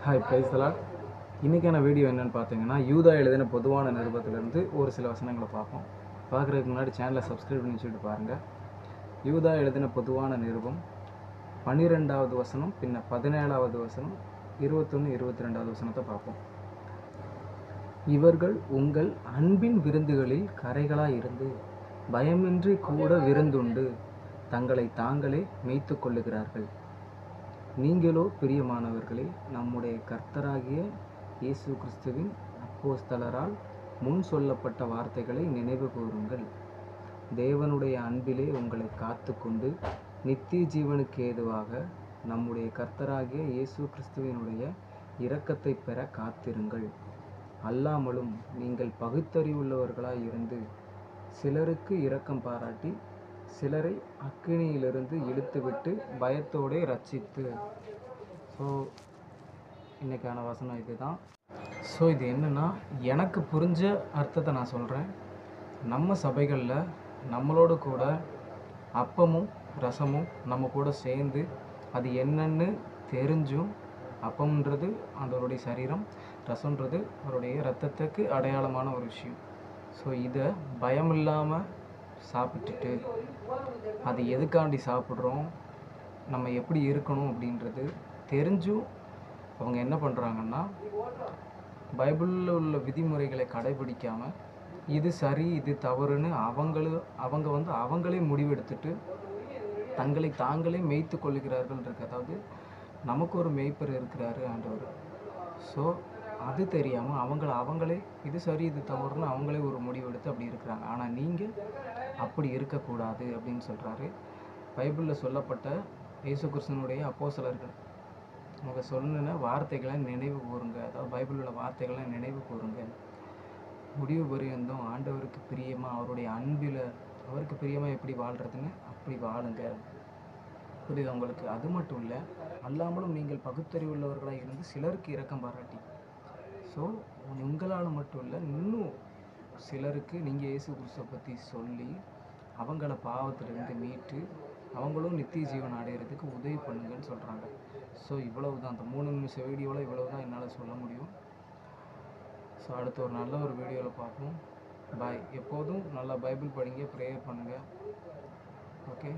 Hi price தலாட். இன்றைக்கான video என்னென்னு பார்த்தீங்கன்னா, யூதா எழுதின பொதுவான நிருபத்திலேருந்து ஒரு சில வசனங்களை பார்ப்போம். பார்க்குறதுக்கு முன்னாடி சேனலை சப்ஸ்கிரைப் பண்ணி வச்சுட்டு பாருங்கள். யூதா எழுதின பொதுவான நிருபம் 12வது வசனம், பின்ன 17வது வசனம், 21, 22வது வசனத்தை பார்ப்போம். இவர்கள் உங்கள் அன்பின் விருந்துகளில் கரைகளாய் இருந்து பயமின்றி கூட விருந்துண்டு தங்களை தாங்களே மேய்த்து கொள்ளுகிறார்கள். நீங்களோ பிரியமானவர்களே, நம்முடைய கர்த்தராகிய இயேசு கிறிஸ்துவின் அப்போஸ்தலரால் முன் சொல்லப்பட்ட வார்த்தைகளை நினைவு கூறுங்கள். தேவனுடைய அன்பிலே உங்களை காத்து கொண்டு நித்திய ஜீவனுக்கு ஏதுவாக நம்முடைய கர்த்தராகிய இயேசு கிறிஸ்துவினுடைய இரக்கத்தை பெற காத்திருங்கள். அல்லாமலும் நீங்கள் பகுத்தறிவுள்ளவர்களாய் இருந்து சிலருக்கு இரக்கம் பாராட்டி சிலரை அக்கினியிலிருந்து இழுத்துவிட்டு பயத்தோடு ரட்சித்து. ஸோ இன்றைக்கான வசனம் இது தான். ஸோ இது என்னென்னா, எனக்கு புரிஞ்ச அர்த்தத்தை நான் சொல்கிறேன். நம்ம சபைகளில் நம்மளோட கூட அப்பமும் ரசமும் நம்ம கூட சேர்ந்து அது என்னன்னு தெரிஞ்சும், அப்பம்ன்றது அதோடைய சரீரம், ரசம்ன்றது அவருடைய இரத்தத்துக்கு அடையாளமான ஒரு விஷயம். ஸோ இதை பயம் இல்லாமல் சாப்பிட்டுட்டு அது எதுக்காண்டி சாப்பிட்றோம், நம்ம எப்படி இருக்கணும் அப்படின்றது தெரிஞ்சும் அவங்க என்ன பண்ணுறாங்கன்னா, பைபிளில் உள்ள விதிமுறைகளை கடைபிடிக்காமல் இது சரி இது தவறுன்னு அவங்களே முடிவெடுத்துட்டு தங்களை தாங்களே மேய்த்து கொள்ளுகிறார்கள் இருக்கு. அதாவது நமக்கு ஒரு மேய்ப்பர் இருக்கிறாரு ஆண்டவர். ஸோ அது தெரியாமல் அவங்களே இது சரி இது தவறுன்னு அவங்களே ஒரு முடிவெடுத்து அப்படி இருக்கிறாங்க. ஆனால் நீங்கள் அப்படி இருக்கக்கூடாது அப்படின்னு சொல்கிறாரு. பைபிளில் சொல்லப்பட்ட இயேசு கிறிஸ்துவினுடைய அப்போஸ்தலர்கள் அவங்க சொன்ன வார்த்தைகளை நினைவு கூறுங்க. அதாவது பைபிளில் உள்ள வார்த்தைகளை நினைவு கூறுங்க. முடிவு பரியந்தம் ஆண்டவருக்கு பிரியமாக, அவருடைய அன்பில் அவருக்கு பிரியமாக எப்படி வாழ்கிறதுன்னு அப்படி வாழுங்க. புரியுது உங்களுக்கு? அது மட்டும் இல்லை, அல்லாமலும் நீங்கள் பகுத்தறிவுள்ளவர்களாக இருந்து சிலருக்கு இரக்கம் பாராட்டி. ஸோ உங்களால் மட்டும் இல்லை, இன்னும் சிலருக்கு நீங்கள் இயேசு கிறிஸ்துவை பற்றி சொல்லி அவங்கள பாவத்திலிருந்து மீட்டு அவங்களும் நித்திய ஜீவன் அடைகிறதுக்கு உதவி பண்ணுங்கன்னு சொல்கிறாங்க. ஸோ இவ்வளவு தான், அந்த 3 நிமிஷ வீடியோவில் இவ்வளவு தான் என்னால் சொல்ல முடியும். ஸோ அடுத்த ஒரு நல்ல ஒரு வீடியோவில் பார்ப்போம். பாய். எப்போதும் நல்லா பைபிள் படிங்க, ப்ரேயர் பண்ணுங்கள். ஓகே.